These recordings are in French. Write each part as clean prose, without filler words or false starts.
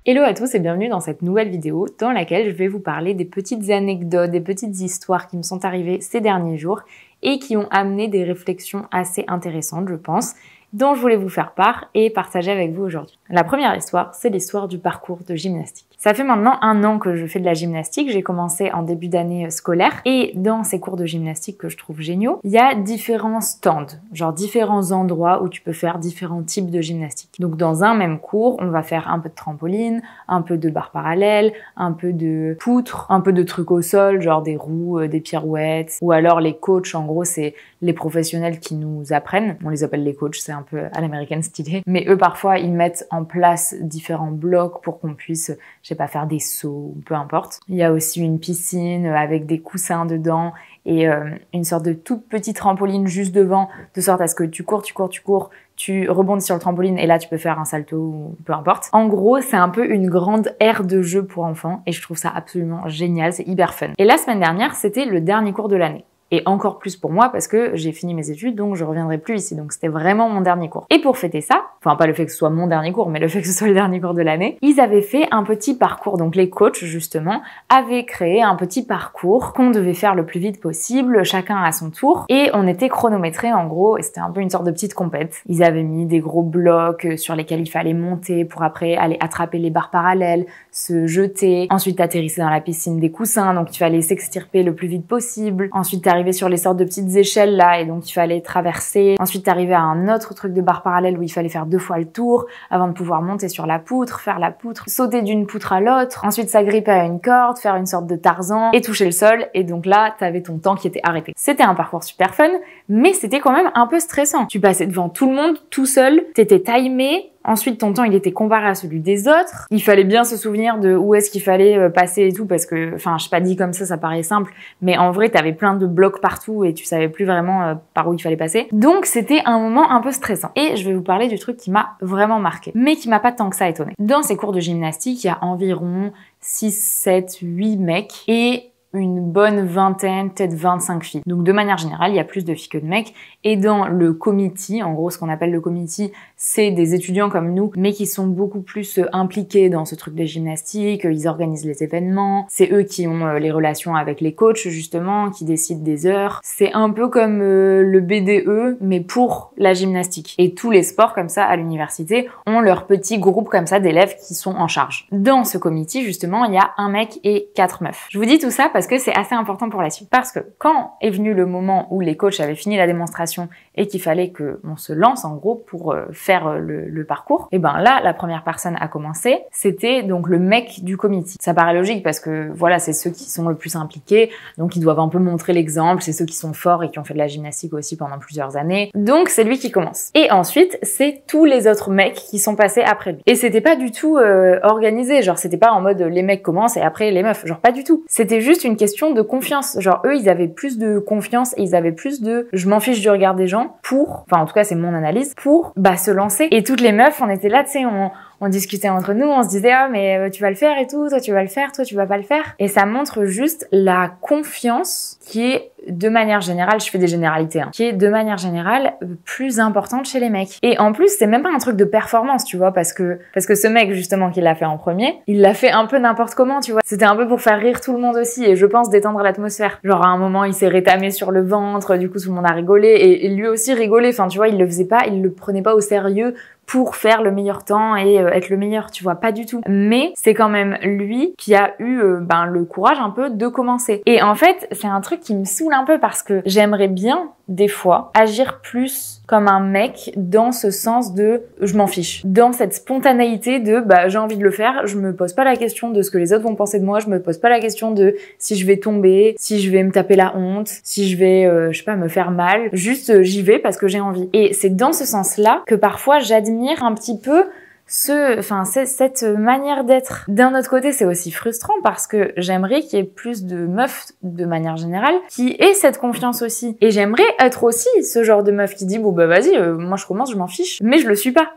Hello à tous et bienvenue dans cette nouvelle vidéo dans laquelle je vais vous parler des petites anecdotes, des petites histoires qui me sont arrivées ces derniers jours et qui ont amené des réflexions assez intéressantes, je pense, dont je voulais vous faire part et partager avec vous aujourd'hui. La première histoire, c'est l'histoire du parcours de gymnastique. Ça fait maintenant 1 an que je fais de la gymnastique, j'ai commencé en début d'année scolaire et dans ces cours de gymnastique que je trouve géniaux, il y a différents stands, genre différents endroits où tu peux faire différents types de gymnastique. Donc dans un même cours, on va faire un peu de trampoline, un peu de barres parallèles, un peu de poutres, un peu de trucs au sol, genre des roues, des pirouettes, ou alors les coachs, en gros c'est les professionnels qui nous apprennent, on les appelle les coachs, c'est un peu à l'américaine stylé, mais eux parfois ils mettent en place différents blocs pour qu'on puisse, je sais pas, faire des sauts, peu importe. Il y a aussi une piscine avec des coussins dedans et une sorte de toute petite trampoline juste devant, de sorte à ce que tu cours, tu rebondis sur le trampoline et là tu peux faire un salto ou peu importe. En gros, c'est un peu une grande aire de jeu pour enfants et je trouve ça absolument génial, c'est hyper fun. Et la semaine dernière, c'était le dernier cours de l'année. Et encore plus pour moi parce que j'ai fini mes études, donc je reviendrai plus ici. Donc c'était vraiment mon dernier cours. Et pour fêter ça, enfin pas le fait que ce soit mon dernier cours, mais le fait que ce soit le dernier cours de l'année, ils avaient fait un petit parcours. Donc les coachs, justement, avaient créé un petit parcours qu'on devait faire le plus vite possible, chacun à son tour. Et on était chronométrés en gros, et c'était un peu une sorte de petite compète. Ils avaient mis des gros blocs sur lesquels il fallait monter pour après aller attraper les barres parallèles, se jeter. Ensuite t'atterrissais dans la piscine des coussins, donc il fallait s'extirper le plus vite possible. Ensuite t'arrivais sur les sortes de petites échelles là et donc il fallait traverser. Ensuite t'arrivais à un autre truc de barre parallèle où il fallait faire 2 fois le tour avant de pouvoir monter sur la poutre, faire la poutre, sauter d'une poutre à l'autre, ensuite s'agripper à une corde, faire une sorte de Tarzan et toucher le sol et donc là t'avais ton temps qui était arrêté. C'était un parcours super fun mais c'était quand même un peu stressant. Tu passais devant tout le monde tout seul, t'étais timé. Ensuite, ton temps, il était comparé à celui des autres. Il fallait bien se souvenir de où est-ce qu'il fallait passer et tout, parce que, enfin, je sais pas, dit comme ça paraît simple, mais en vrai, t'avais plein de blocs partout et tu savais plus vraiment par où il fallait passer. Donc, c'était un moment un peu stressant. Et je vais vous parler du truc qui m'a vraiment marqué, mais qui m'a pas tant que ça étonné. Dans ces cours de gymnastique, il y a environ 6, 7, 8 mecs et une bonne vingtaine, peut-être 25 filles. Donc de manière générale, il y a plus de filles que de mecs. Et dans le committee, en gros ce qu'on appelle le committee, c'est des étudiants comme nous, mais qui sont beaucoup plus impliqués dans ce truc de gymnastique, ils organisent les événements, c'est eux qui ont les relations avec les coachs justement, qui décident des heures. C'est un peu comme le BDE, mais pour la gymnastique. Et tous les sports comme ça à l'université ont leur petit groupe comme ça d'élèves qui sont en charge. Dans ce committee justement, il y a un mec et 4 meufs. Je vous dis tout ça parce que c'est assez important pour la suite. Parce que quand est venu le moment où les coachs avaient fini la démonstration et qu'il fallait qu'on se lance en gros pour faire le parcours, et ben là, la première personne à commencer, c'était donc le mec du comité. Ça paraît logique parce que voilà, c'est ceux qui sont le plus impliqués, donc ils doivent un peu montrer l'exemple, c'est ceux qui sont forts et qui ont fait de la gymnastique aussi pendant plusieurs années. Donc c'est lui qui commence. Et ensuite, c'est tous les autres mecs qui sont passés après lui. Et c'était pas du tout organisé, genre c'était pas en mode les mecs commencent et après les meufs, genre pas du tout. C'était juste une question de confiance. Genre eux, ils avaient plus de confiance et ils avaient plus de je m'en fiche du regard des gens pour, enfin en tout cas c'est mon analyse, pour se lancer. Et toutes les meufs, on était là, tu sais, on discutait entre nous, on se disait ah mais tu vas le faire et tout, toi tu vas le faire, toi tu vas pas le faire. Et ça montre juste la confiance qui est de manière générale, je fais des généralités, qui est de manière générale plus importante chez les mecs. Et en plus, c'est même pas un truc de performance, tu vois, parce que ce mec justement qui l'a fait en premier, il l'a fait un peu n'importe comment, tu vois. C'était un peu pour faire rire tout le monde aussi et je pense détendre l'atmosphère. Genre à un moment, il s'est rétamé sur le ventre, du coup tout le monde a rigolé et lui aussi rigolait. Enfin, tu vois, il le faisait pas, il le prenait pas au sérieux pour faire le meilleur temps et être le meilleur, tu vois, pas du tout. Mais c'est quand même lui qui a eu le courage un peu de commencer. Et en fait, c'est un truc qui me saoule un peu parce que j'aimerais bien, des fois, agir plus comme un mec dans ce sens de je m'en fiche. Dans cette spontanéité de j'ai envie de le faire, je me pose pas la question de ce que les autres vont penser de moi, je me pose pas la question de si je vais tomber, si je vais me taper la honte, si je vais, je sais pas, me faire mal. Juste, j'y vais parce que j'ai envie. Et c'est dans ce sens-là que parfois j'admire un petit peu cette manière d'être. D'un autre côté, c'est aussi frustrant parce que j'aimerais qu'il y ait plus de meufs de manière générale qui aient cette confiance aussi. Et j'aimerais être aussi ce genre de meuf qui dit vas-y, moi je commence, je m'en fiche. Mais je le suis pas.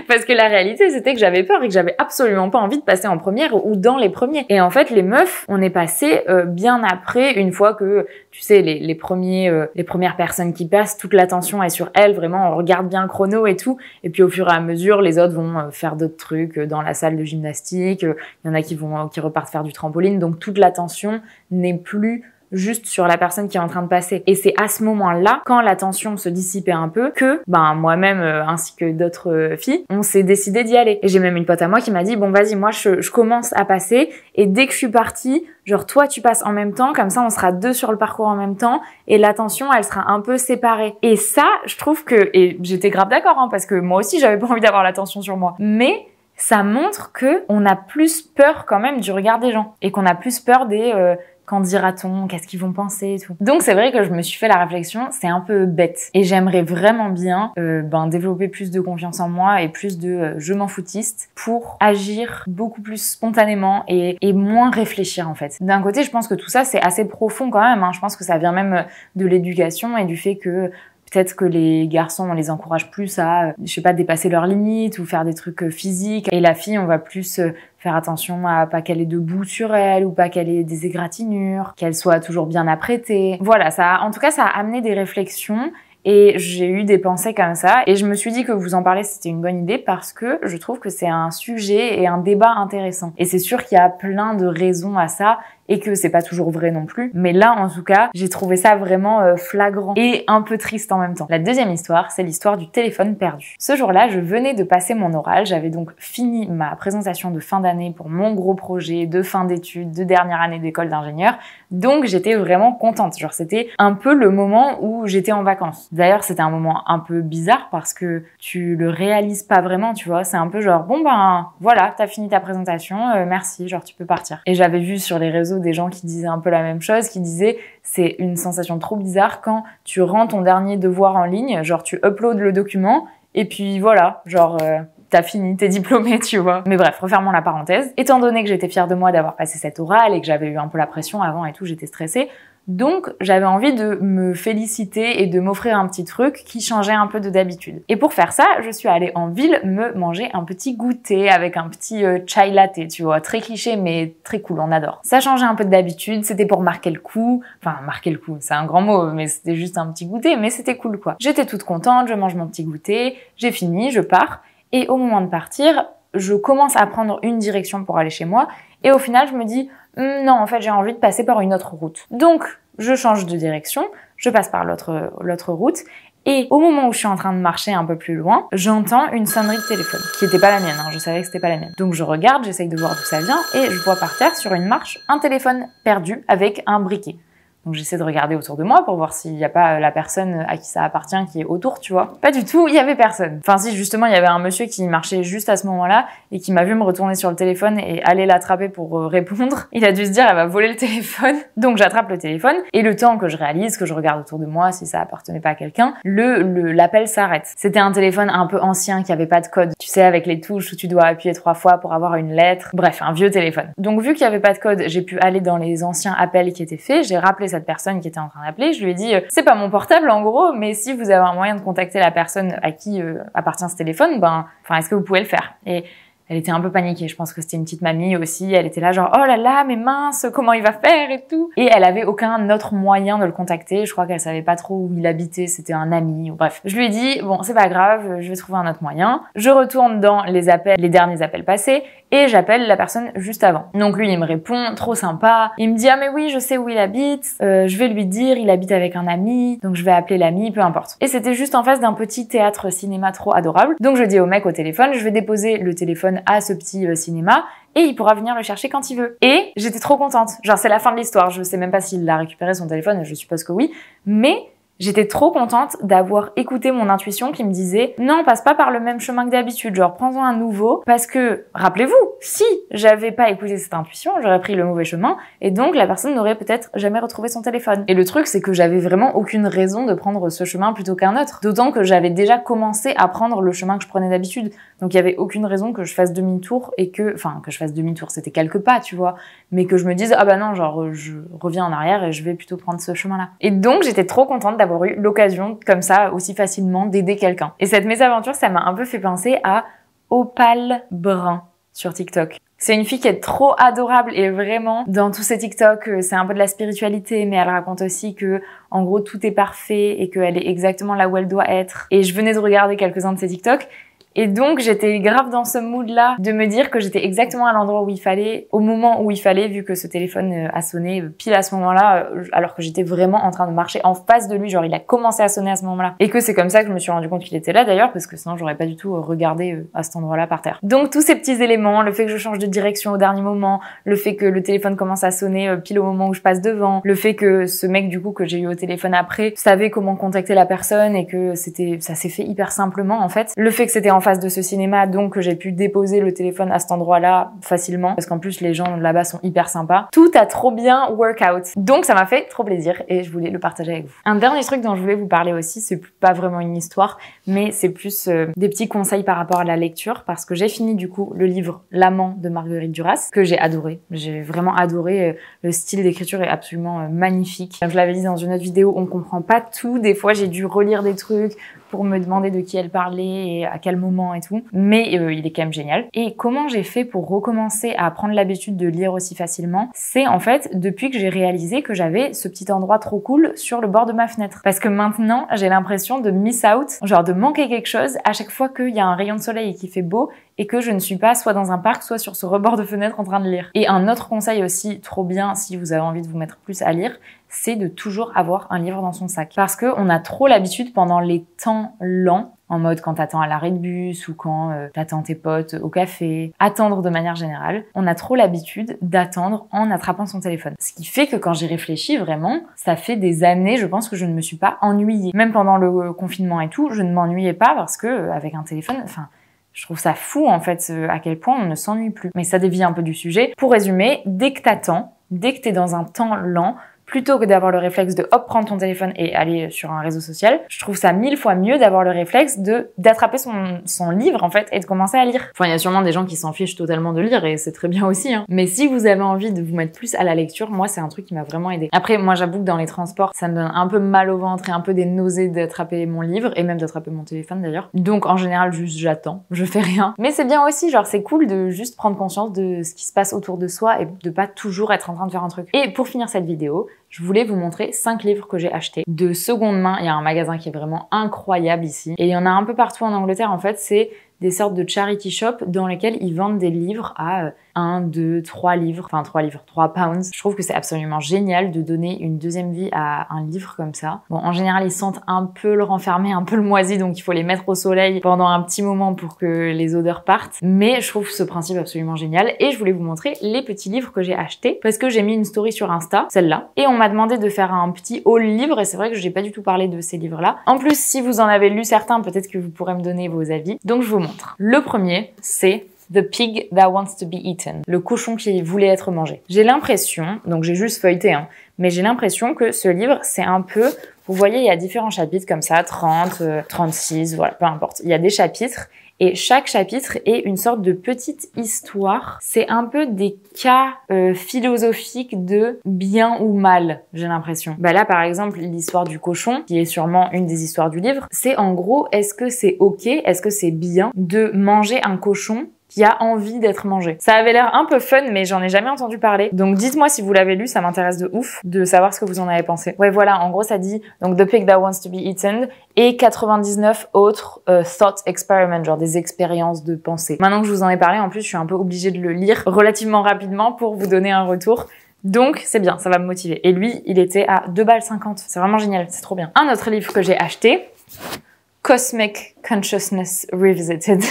Parce que la réalité, c'était que j'avais peur et que j'avais absolument pas envie de passer en première ou dans les premiers. Et en fait, les meufs, on est passé bien après, une fois que, tu sais, les premières personnes qui passent, toute l'attention est sur elles, vraiment, on regarde bien le chrono et tout. Et puis au fur et à mesure, les autres d'autres vont faire d'autres trucs dans la salle de gymnastique, il y en a qui repartent faire du trampoline, donc toute l'attention n'est plus juste sur la personne qui est en train de passer. Et c'est à ce moment-là, quand la tension se dissipait un peu, que moi-même ainsi que d'autres filles, on s'est décidé d'y aller. Et j'ai même une pote à moi qui m'a dit bon vas-y, moi je commence à passer et dès que je suis partie, genre toi tu passes en même temps, comme ça on sera deux sur le parcours en même temps et l'attention elle sera un peu séparée. Et ça, je trouve que, et j'étais grave d'accord parce que moi aussi j'avais pas envie d'avoir l'attention sur moi, mais ça montre que on a plus peur quand même du regard des gens et qu'on a plus peur des qu'en dira-t-on, qu'est-ce qu'ils vont penser et tout. Donc c'est vrai que je me suis fait la réflexion, c'est un peu bête. Et j'aimerais vraiment bien développer plus de confiance en moi et plus de je m'en foutiste pour agir beaucoup plus spontanément et moins réfléchir en fait. D'un côté, je pense que tout ça c'est assez profond quand même. Je pense que ça vient même de l'éducation et du fait que peut-être que les garçons, on les encourage plus à, je sais pas, dépasser leurs limites ou faire des trucs physiques. Et la fille, on va plus faire attention à pas qu'elle ait de boue sur elle ou pas qu'elle ait des égratignures, qu'elle soit toujours bien apprêtée. Voilà, en tout cas, ça a amené des réflexions. Et j'ai eu des pensées comme ça et je me suis dit que vous en parler c'était une bonne idée parce que je trouve que c'est un sujet et un débat intéressant. Et c'est sûr qu'il y a plein de raisons à ça et que c'est pas toujours vrai non plus. Mais là, en tout cas, j'ai trouvé ça vraiment flagrant et un peu triste en même temps. La deuxième histoire, c'est l'histoire du téléphone perdu. Ce jour-là, je venais de passer mon oral. J'avais donc fini ma présentation de fin d'année pour mon gros projet de fin d'études, de dernière année d'école d'ingénieur. Donc, j'étais vraiment contente. Genre, c'était un peu le moment où j'étais en vacances. D'ailleurs, c'était un moment un peu bizarre parce que tu le réalises pas vraiment, tu vois. C'est un peu genre, bon ben, voilà, t'as fini ta présentation, merci, genre tu peux partir. Et j'avais vu sur les réseaux des gens qui disaient un peu la même chose, qui disaient c'est une sensation trop bizarre quand tu rends ton dernier devoir en ligne, genre tu uploads le document et puis voilà, genre t'as fini, t'es diplômé, tu vois. Mais bref, refermons la parenthèse. Étant donné que j'étais fière de moi d'avoir passé cet oral et que j'avais eu un peu la pression avant et tout, j'étais stressée. Donc, j'avais envie de me féliciter et de m'offrir un petit truc qui changeait un peu de d'habitude. Et pour faire ça, je suis allée en ville me manger un petit goûter avec un petit chai latte, tu vois. Très cliché, mais très cool, on adore. Ça changeait un peu de d'habitude, c'était pour marquer le coup. Enfin, marquer le coup, c'est un grand mot, mais c'était juste un petit goûter, mais c'était cool, quoi. J'étais toute contente, je mange mon petit goûter, j'ai fini, je pars. Et au moment de partir, je commence à prendre une direction pour aller chez moi. Et au final, je me dis, non, en fait, j'ai envie de passer par une autre route. Donc, je change de direction, je passe par l'autre route. Et au moment où je suis en train de marcher un peu plus loin, j'entends une sonnerie de téléphone, qui était pas la mienne, je savais que c'était pas la mienne. Donc je regarde, j'essaye de voir d'où ça vient, et je vois par terre, sur une marche, un téléphone perdu avec un briquet. Donc j'essaie de regarder autour de moi pour voir s'il n'y a pas la personne à qui ça appartient qui est autour, tu vois. Pas du tout, il y avait personne. Enfin si, justement, il y avait un monsieur qui marchait juste à ce moment-là et qui m'a vu me retourner sur le téléphone et aller l'attraper pour répondre. Il a dû se dire, elle va voler le téléphone. Donc j'attrape le téléphone et le temps que je réalise, que je regarde autour de moi si ça appartenait pas à quelqu'un, l'appel s'arrête. C'était un téléphone un peu ancien qui avait pas de code. Tu sais, avec les touches où tu dois appuyer 3 fois pour avoir une lettre. Bref, un vieux téléphone. Donc vu qu'il y avait pas de code, j'ai pu aller dans les anciens appels qui étaient faits, j'ai rappelé cette personne qui était en train d'appeler, je lui ai dit c'est pas mon portable en gros, mais si vous avez un moyen de contacter la personne à qui appartient ce téléphone, est-ce que vous pouvez le faire? Et elle était un peu paniquée, je pense que c'était une petite mamie aussi, elle était là genre oh là là mais mince, comment il va faire et tout. Et elle avait aucun autre moyen de le contacter, je crois qu'elle savait pas trop où il habitait, c'était un ami, ou bref. Je lui ai dit bon c'est pas grave, je vais trouver un autre moyen. Je retourne dans les derniers appels passés et j'appelle la personne juste avant. Donc lui il me répond, trop sympa, il me dit ah mais oui je sais où il habite, je vais lui dire il habite avec un ami, donc je vais appeler l'ami, peu importe. Et c'était juste en face d'un petit théâtre cinéma trop adorable, donc je dis au mec au téléphone, je vais déposer le téléphone à ce petit cinéma et il pourra venir le chercher quand il veut. Et j'étais trop contente. Genre c'est la fin de l'histoire, je sais même pas s'il a récupéré son téléphone, je suppose que oui, mais j'étais trop contente d'avoir écouté mon intuition qui me disait non, passe pas par le même chemin que d'habitude, genre prends-en un nouveau, parce que, rappelez-vous, si j'avais pas écouté cette intuition, j'aurais pris le mauvais chemin, et donc la personne n'aurait peut-être jamais retrouvé son téléphone. Et le truc, c'est que j'avais vraiment aucune raison de prendre ce chemin plutôt qu'un autre, d'autant que j'avais déjà commencé à prendre le chemin que je prenais d'habitude, donc il y avait aucune raison que je fasse demi-tour et que je fasse demi-tour, c'était quelques pas, tu vois, mais que je me dise ah bah non, genre je reviens en arrière et je vais plutôt prendre ce chemin-là. Et donc j'étais trop contente d'avoir eu l'occasion comme ça aussi facilement d'aider quelqu'un. Et cette mésaventure, ça m'a un peu fait penser à Opal Brun sur TikTok. C'est une fille qui est trop adorable et vraiment dans tous ces TikTok, c'est un peu de la spiritualité, mais elle raconte aussi que en gros tout est parfait et qu'elle est exactement là où elle doit être. Et je venais de regarder quelques-uns de ses TikTok Et donc j'étais grave dans ce mood-là de me dire que j'étais exactement à l'endroit où il fallait, au moment où il fallait, vu que ce téléphone a sonné pile à ce moment-là, alors que j'étais vraiment en train de marcher en face de lui, genre il a commencé à sonner à ce moment-là. Et que c'est comme ça que je me suis rendu compte qu'il était là d'ailleurs, parce que sinon j'aurais pas du tout regardé à cet endroit-là par terre. Donc tous ces petits éléments, le fait que je change de direction au dernier moment, le fait que le téléphone commence à sonner pile au moment où je passe devant, le fait que ce mec du coup que j'ai eu au téléphone après savait comment contacter la personne et que ça s'est fait hyper simplement en fait. Le fait que c'était en face de ce cinéma, donc que j'ai pu déposer le téléphone à cet endroit-là facilement, parce qu'en plus les gens là-bas sont hyper sympas. Tout a trop bien work out. Donc ça m'a fait trop plaisir et je voulais le partager avec vous. Un dernier truc dont je voulais vous parler aussi, c'est pas vraiment une histoire, mais c'est plus des petits conseils par rapport à la lecture, parce que j'ai fini du coup le livre L'amant de Marguerite Duras, que j'ai adoré. J'ai vraiment adoré. Le style d'écriture est absolument magnifique. Comme je l'avais dit dans une autre vidéo, on comprend pas tout. Des fois, j'ai dû relire des trucs pour me demander de qui elle parlait et à quel moment et tout. Mais il est quand même génial. Et comment j'ai fait pour recommencer à prendre l'habitude de lire aussi facilement? C'est en fait depuis que j'ai réalisé que j'avais ce petit endroit trop cool sur le bord de ma fenêtre. Parce que maintenant, j'ai l'impression de miss out, genre de manquer quelque chose à chaque fois qu'il y a un rayon de soleil et qu'il fait beau et que je ne suis pas soit dans un parc, soit sur ce rebord de fenêtre en train de lire. Et un autre conseil aussi trop bien si vous avez envie de vous mettre plus à lire, c'est de toujours avoir un livre dans son sac. Parce que on a trop l'habitude pendant les temps lents, en mode quand t'attends à l'arrêt de bus ou quand t'attends tes potes au café, attendre de manière générale, on a trop l'habitude d'attendre en attrapant son téléphone. Ce qui fait que quand j'y réfléchis vraiment, ça fait des années, je pense que je ne me suis pas ennuyée. Même pendant le confinement et tout, je ne m'ennuyais pas parce que avec un téléphone, enfin, je trouve ça fou en fait à quel point on ne s'ennuie plus. Mais ça dévie un peu du sujet. Pour résumer, dès que t'attends, dès que t'es dans un temps lent, plutôt que d'avoir le réflexe de hop prendre ton téléphone et aller sur un réseau social, je trouve ça 1000 fois mieux d'avoir le réflexe d'attraper son livre en fait et de commencer à lire. Enfin, il y a sûrement des gens qui s'en fichent totalement de lire et c'est très bien aussi, hein. Mais si vous avez envie de vous mettre plus à la lecture, moi c'est un truc qui m'a vraiment aidé. Après, moi j'avoue que dans les transports, ça me donne un peu mal au ventre et un peu des nausées d'attraper mon livre et même d'attraper mon téléphone d'ailleurs. Donc en général, juste j'attends, je fais rien. Mais c'est bien aussi, genre c'est cool de juste prendre conscience de ce qui se passe autour de soi et de pas toujours être en train de faire un truc. Et pour finir cette vidéo, je voulais vous montrer 5 livres que j'ai achetés de seconde main. Il y a un magasin qui est vraiment incroyable ici. Et il y en a un peu partout en Angleterre, en fait. C'est des sortes de charity shops dans lesquels ils vendent des livres à 1, 2, 3 livres. Enfin, 3 livres, 3 pounds. Je trouve que c'est absolument génial de donner une deuxième vie à un livre comme ça. Bon, en général, ils sentent un peu le renfermé, un peu le moisi, donc il faut les mettre au soleil pendant un petit moment pour que les odeurs partent. Mais je trouve ce principe absolument génial. Et je voulais vous montrer les petits livres que j'ai achetés parce que j'ai mis une story sur Insta, celle-là. Et on m'a demandé de faire un petit haul livre et c'est vrai que j'ai pas du tout parlé de ces livres-là. En plus, si vous en avez lu certains, peut-être que vous pourrez me donner vos avis. Donc je vous montre. Le premier, c'est The Pig That Wants to Be Eaten, le cochon qui voulait être mangé. J'ai l'impression, donc j'ai juste feuilleté, hein, mais j'ai l'impression que ce livre, c'est un peu, vous voyez, il y a différents chapitres comme ça, 30, 36, voilà, peu importe. Il y a des chapitres et chaque chapitre est une sorte de petite histoire. C'est un peu des cas philosophiques de bien ou mal, j'ai l'impression. Bah là, par exemple, l'histoire du cochon, qui est sûrement une des histoires du livre, c'est en gros, est-ce que c'est ok, est-ce que c'est bien de manger un cochon qui a envie d'être mangé. Ça avait l'air un peu fun, mais j'en ai jamais entendu parler. Donc dites-moi si vous l'avez lu, ça m'intéresse de ouf de savoir ce que vous en avez pensé. Ouais, voilà, en gros ça dit donc The Pig That Wants to Be Eaten et 99 autres thought experiments, genre des expériences de pensée. Maintenant que je vous en ai parlé, en plus je suis un peu obligée de le lire relativement rapidement pour vous donner un retour. Donc c'est bien, ça va me motiver. Et lui, il était à 2,50 $. C'est vraiment génial, c'est trop bien. Un autre livre que j'ai acheté, Cosmic Consciousness Revisited.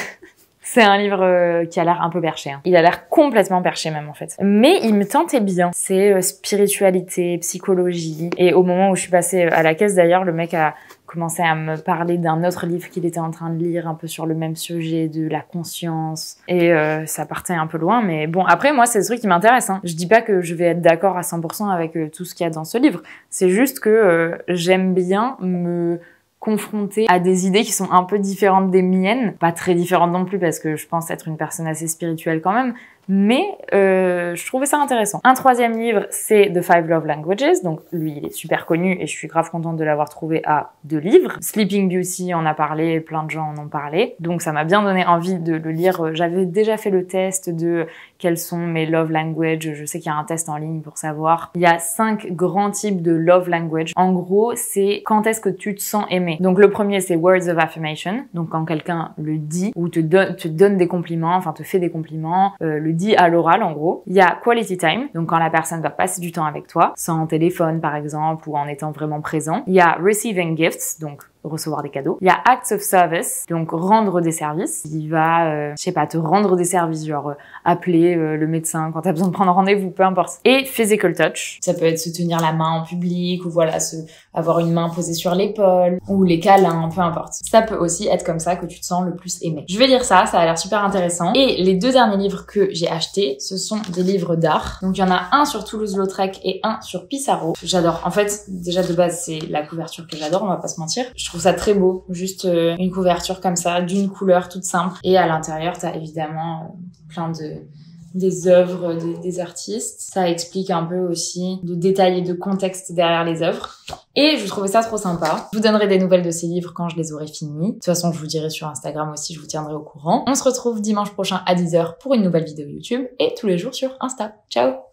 C'est un livre qui a l'air un peu perché. Hein. Il a l'air complètement perché même en fait. Mais il me tentait bien. C'est spiritualité, psychologie. Et au moment où je suis passée à la caisse d'ailleurs, le mec a commencé à me parler d'un autre livre qu'il était en train de lire, un peu sur le même sujet de la conscience. Et ça partait un peu loin, mais bon, après moi c'est des trucs qui m'intéressent. Hein. Je dis pas que je vais être d'accord à 100% avec tout ce qu'il y a dans ce livre. C'est juste que j'aime bien me confrontée à des idées qui sont un peu différentes des miennes. Pas très différentes non plus parce que je pense être une personne assez spirituelle quand même. Mais je trouvais ça intéressant. Un troisième livre, c'est The Five Love Languages. Donc lui, il est super connu et je suis grave contente de l'avoir trouvé à 2 livres. Sleeping Beauty en a parlé, plein de gens en ont parlé. Donc ça m'a bien donné envie de le lire. J'avais déjà fait le test de quels sont mes love language. Je sais qu'il y a un test en ligne pour savoir. Il y a 5 grands types de love language. En gros, c'est quand est-ce que tu te sens aimé. Donc le premier, c'est words of affirmation. Donc quand quelqu'un le dit ou te donne des compliments, enfin te fait des compliments, le dit à l'oral en gros. Il y a quality time. Donc quand la personne va passer du temps avec toi, sans téléphone par exemple ou en étant vraiment présent. Il y a receiving gifts. Donc recevoir des cadeaux. Il y a acts of service, donc rendre des services. Il va, je sais pas, te rendre des services, genre appeler le médecin quand t'as besoin de prendre rendez-vous, peu importe. Et physical touch, ça peut être se tenir la main en public ou voilà, avoir une main posée sur l'épaule ou les câlins, peu importe. Ça peut aussi être comme ça que tu te sens le plus aimé. Je vais lire ça a l'air super intéressant. Et les 2 derniers livres que j'ai achetés, ce sont des livres d'art. Donc il y en a un sur Toulouse-Lautrec et un sur Pissarro. J'adore. En fait, déjà de base, c'est la couverture que j'adore, on va pas se mentir. Je trouve ça très beau, juste une couverture comme ça, d'une couleur toute simple. Et à l'intérieur, t'as évidemment plein des œuvres des artistes. Ça explique un peu aussi de détails et de contexte derrière les œuvres. Et je trouvais ça trop sympa. Je vous donnerai des nouvelles de ces livres quand je les aurai finis. De toute façon, je vous dirai sur Instagram aussi, je vous tiendrai au courant. On se retrouve dimanche prochain à 10h pour une nouvelle vidéo YouTube et tous les jours sur Insta. Ciao!